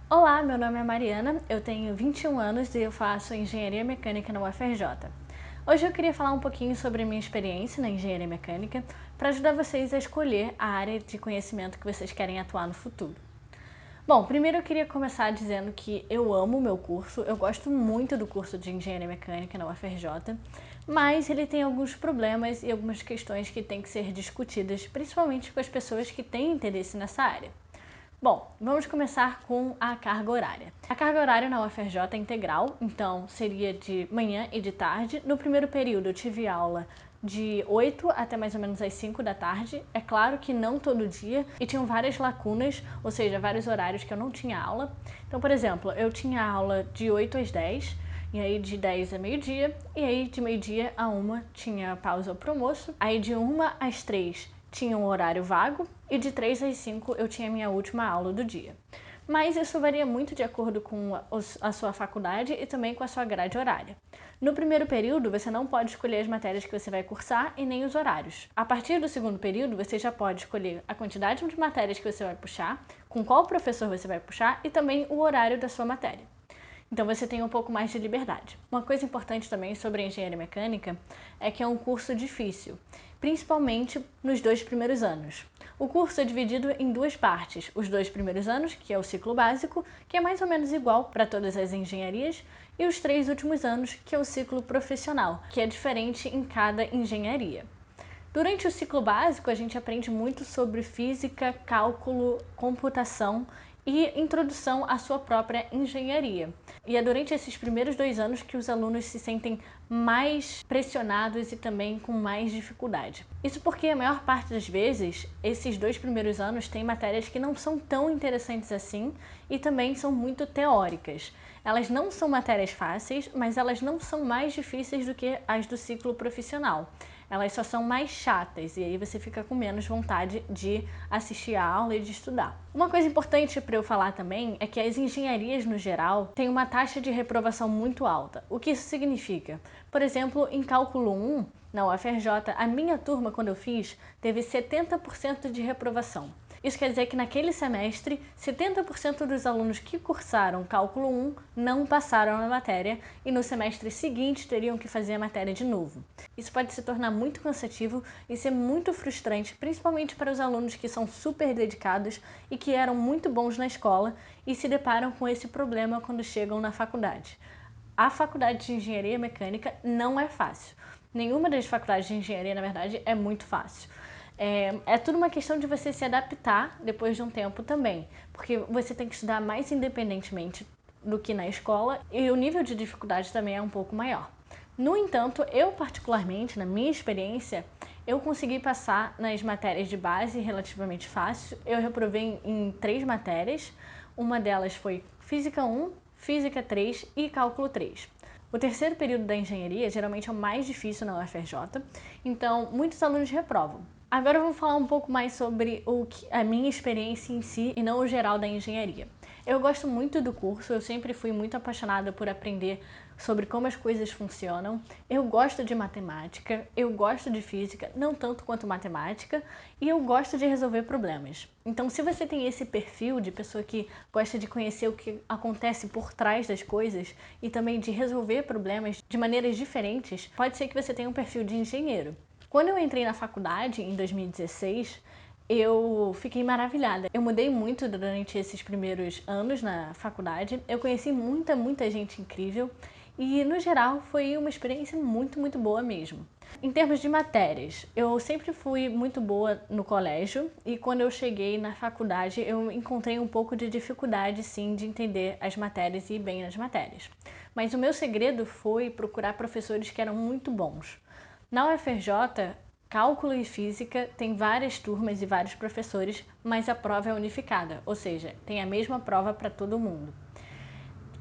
Olá, meu nome é Mariana, eu tenho 21 anos e eu faço Engenharia Mecânica na UFRJ. Hoje eu queria falar um pouquinho sobre a minha experiência na Engenharia Mecânica para ajudar vocês a escolher a área de conhecimento que vocês querem atuar no futuro. Bom, primeiro eu queria começar dizendo que eu amo o meu curso, eu gosto muito do curso de Engenharia Mecânica na UFRJ, mas ele tem alguns problemas e algumas questões que têm que ser discutidas, principalmente com as pessoas que têm interesse nessa área. Bom, vamos começar com a carga horária. A carga horária na UFRJ é integral, então seria de manhã e de tarde. No primeiro período eu tive aula de 8 até mais ou menos às 5 da tarde. É claro que não todo dia, e tinham várias lacunas, ou seja, vários horários que eu não tinha aula. Então, por exemplo, eu tinha aula de 8 às 10, e aí de 10 a meio-dia, e aí de meio-dia a 1 tinha pausa para o almoço. Aí de 1 às 3 tinha um horário vago, e de 3 às 5 eu tinha minha última aula do dia. Mas isso varia muito de acordo com a sua faculdade e também com a sua grade horária. No primeiro período, você não pode escolher as matérias que você vai cursar e nem os horários. A partir do segundo período, você já pode escolher a quantidade de matérias que você vai puxar, com qual professor você vai puxar e também o horário da sua matéria. Então você tem um pouco mais de liberdade. Uma coisa importante também sobre a engenharia mecânica é que é um curso difícil, principalmente nos 2 primeiros anos. O curso é dividido em duas partes: os 2 primeiros anos, que é o ciclo básico, que é mais ou menos igual para todas as engenharias, e os 3 últimos anos, que é o ciclo profissional, que é diferente em cada engenharia. Durante o ciclo básico, a gente aprende muito sobre física, cálculo, computação e introdução à sua própria engenharia. E é durante esses primeiros 2 anos que os alunos se sentem mais pressionados e também com mais dificuldade. Isso porque a maior parte das vezes, esses 2 primeiros anos têm matérias que não são tão interessantes assim e também são muito teóricas. Elas não são matérias fáceis, mas elas não são mais difíceis do que as do ciclo profissional. Elas só são mais chatas e aí você fica com menos vontade de assistir a aula e de estudar. Uma coisa importante para eu falar também é que as engenharias no geral têm uma taxa de reprovação muito alta. O que isso significa? Por exemplo, em cálculo 1, na UFRJ, a minha turma, quando eu fiz, teve 70% de reprovação. Isso quer dizer que naquele semestre, 70% dos alunos que cursaram cálculo 1 não passaram na matéria e no semestre seguinte teriam que fazer a matéria de novo. Isso pode se tornar muito cansativo e ser muito frustrante, principalmente para os alunos que são super dedicados e que eram muito bons na escola e se deparam com esse problema quando chegam na faculdade. A faculdade de engenharia mecânica não é fácil. Nenhuma das faculdades de engenharia, na verdade, é muito fácil. É tudo uma questão de você se adaptar depois de um tempo também, porque você tem que estudar mais independentemente do que na escola e o nível de dificuldade também é um pouco maior. No entanto, eu particularmente, na minha experiência, eu consegui passar nas matérias de base relativamente fácil. Eu reprovei em 3 matérias, uma delas foi Física 1, Física 3 e Cálculo 3. O terceiro período da engenharia geralmente é o mais difícil na UFRJ, então muitos alunos reprovam. Agora vamos falar um pouco mais sobre a minha experiência em si e não o geral da engenharia. Eu gosto muito do curso, eu sempre fui muito apaixonada por aprender sobre como as coisas funcionam. Eu gosto de matemática, eu gosto de física, não tanto quanto matemática, e eu gosto de resolver problemas. Então, se você tem esse perfil de pessoa que gosta de conhecer o que acontece por trás das coisas e também de resolver problemas de maneiras diferentes, pode ser que você tenha um perfil de engenheiro. Quando eu entrei na faculdade, em 2016, eu fiquei maravilhada. Eu mudei muito durante esses primeiros anos na faculdade. Eu conheci muita gente incrível e, no geral, foi uma experiência muito boa mesmo. Em termos de matérias, eu sempre fui muito boa no colégio e quando eu cheguei na faculdade eu encontrei um pouco de dificuldade, sim, de entender as matérias e ir bem nas matérias. Mas o meu segredo foi procurar professores que eram muito bons. Na UFRJ, cálculo e física tem várias turmas e vários professores, mas a prova é unificada, ou seja, tem a mesma prova para todo mundo.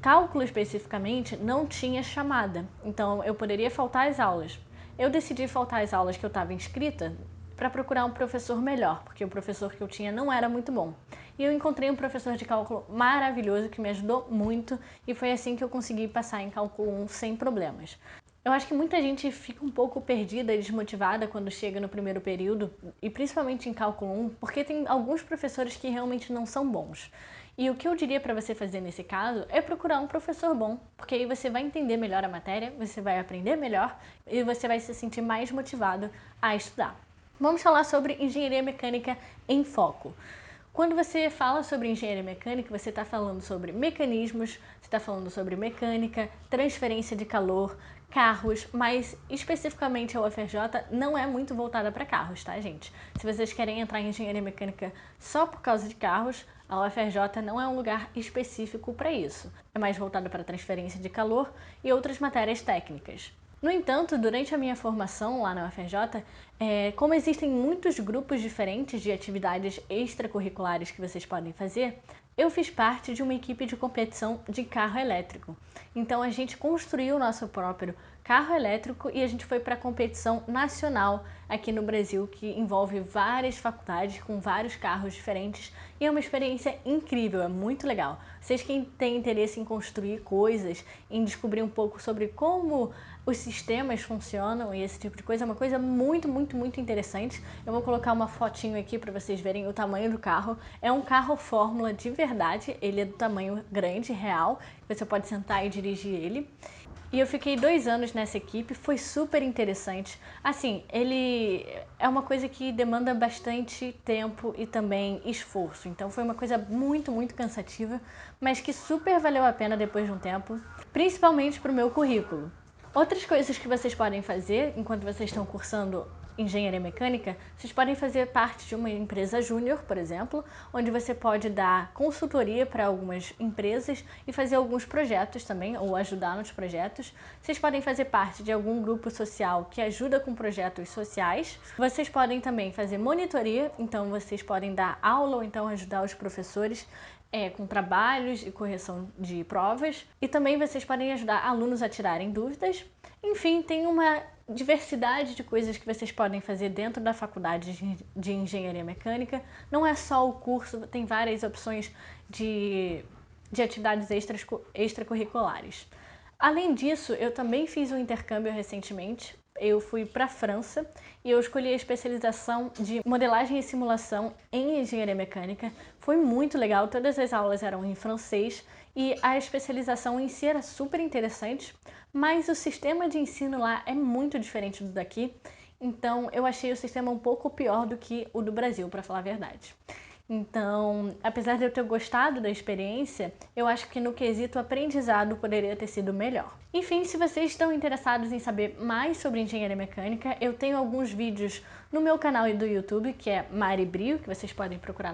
Cálculo especificamente não tinha chamada, então eu poderia faltar às aulas. Eu decidi faltar às aulas que eu estava inscrita para procurar um professor melhor, porque o professor que eu tinha não era muito bom. E eu encontrei um professor de cálculo maravilhoso que me ajudou muito e foi assim que eu consegui passar em cálculo 1 sem problemas. Eu acho que muita gente fica um pouco perdida e desmotivada quando chega no primeiro período, e principalmente em cálculo 1, porque tem alguns professores que realmente não são bons. E o que eu diria para você fazer nesse caso é procurar um professor bom, porque aí você vai entender melhor a matéria, você vai aprender melhor e você vai se sentir mais motivado a estudar. Vamos falar sobre engenharia mecânica em foco. Quando você fala sobre engenharia mecânica, você está falando sobre mecanismos, você está falando sobre mecânica, transferência de calor, carros, mas especificamente a UFRJ não é muito voltada para carros, tá, gente? Se vocês querem entrar em engenharia mecânica só por causa de carros, a UFRJ não é um lugar específico para isso. É mais voltada para transferência de calor e outras matérias técnicas. No entanto, durante a minha formação lá na UFRJ, como existem muitos grupos diferentes de atividades extracurriculares que vocês podem fazer, eu fiz parte de uma equipe de competição de carro elétrico. Então a gente construiu o nosso próprio carro elétrico e a gente foi para a competição nacional aqui no Brasil, que envolve várias faculdades com vários carros diferentes e é uma experiência incrível, é muito legal. Vocês que têm interesse em construir coisas, em descobrir um pouco sobre como os sistemas funcionam e esse tipo de coisa, é uma coisa muito, muito, muito interessante. Eu vou colocar uma fotinho aqui para vocês verem o tamanho do carro. É um carro Fórmula de verdade, ele é do tamanho grande, real, você pode sentar e dirigir ele. E eu fiquei 2 anos nessa equipe, foi super interessante. Assim, ele é uma coisa que demanda bastante tempo e também esforço. Então foi uma coisa muito, muito cansativa, mas que super valeu a pena depois de um tempo, principalmente para o meu currículo. Outras coisas que vocês podem fazer enquanto vocês estão cursando engenharia mecânica, vocês podem fazer parte de uma empresa júnior, por exemplo, onde você pode dar consultoria para algumas empresas e fazer alguns projetos também, ou ajudar nos projetos. Vocês podem fazer parte de algum grupo social que ajuda com projetos sociais. Vocês podem também fazer monitoria, então vocês podem dar aula ou então ajudar os professores com trabalhos e correção de provas. E também vocês podem ajudar alunos a tirarem dúvidas. Enfim, tem uma diversidade de coisas que vocês podem fazer dentro da faculdade de engenharia mecânica. Não é só o curso, tem várias opções de atividades extracurriculares. Além disso, eu também fiz um intercâmbio recentemente. Eu fui para a França e eu escolhi a especialização de modelagem e simulação em engenharia mecânica. Foi muito legal, todas as aulas eram em francês e a especialização em si era super interessante, mas o sistema de ensino lá é muito diferente do daqui, então eu achei o sistema um pouco pior do que o do Brasil, para falar a verdade. Então, apesar de eu ter gostado da experiência, eu acho que no quesito aprendizado poderia ter sido melhor. Enfim, se vocês estão interessados em saber mais sobre engenharia mecânica, eu tenho alguns vídeos no meu canal do YouTube, que é Mari Brio, que vocês podem procurar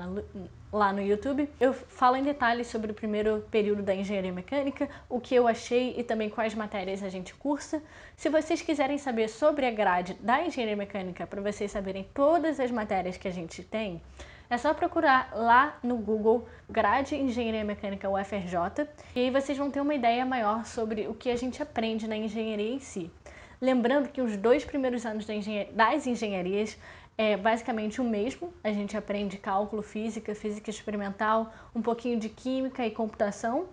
lá no YouTube. Eu falo em detalhes sobre o primeiro período da engenharia mecânica, o que eu achei e também quais matérias a gente cursa. Se vocês quiserem saber sobre a grade da engenharia mecânica, para vocês saberem todas as matérias que a gente tem, é só procurar lá no Google Grade Engenharia Mecânica UFRJ e aí vocês vão ter uma ideia maior sobre o que a gente aprende na engenharia em si. Lembrando que os 2 primeiros anos das engenharias é basicamente o mesmo. A gente aprende cálculo, física, física experimental, um pouquinho de química e computação.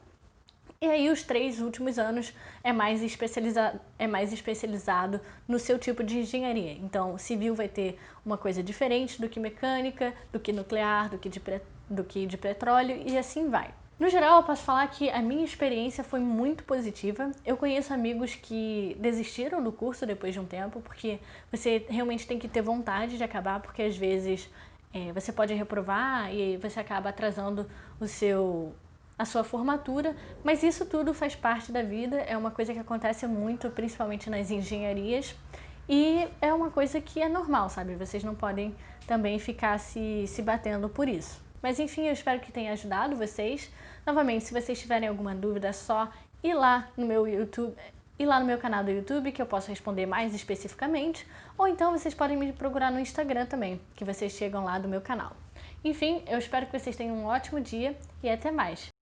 E aí os 3 últimos anos é mais especializado no seu tipo de engenharia. Então, civil vai ter uma coisa diferente do que mecânica, do que nuclear, do que de petróleo e assim vai. No geral, eu posso falar que a minha experiência foi muito positiva. Eu conheço amigos que desistiram do curso depois de um tempo, porque você realmente tem que ter vontade de acabar, porque às vezes você pode reprovar e você acaba atrasando a sua formatura, mas isso tudo faz parte da vida, é uma coisa que acontece muito, principalmente nas engenharias, e é uma coisa que é normal, sabe? Vocês não podem também ficar se batendo por isso. Mas enfim, eu espero que tenha ajudado vocês. Novamente, se vocês tiverem alguma dúvida, é só ir lá no meu YouTube, ir lá no meu canal do YouTube, que eu posso responder mais especificamente, ou então vocês podem me procurar no Instagram também, que vocês chegam lá do meu canal. Enfim, eu espero que vocês tenham um ótimo dia e até mais!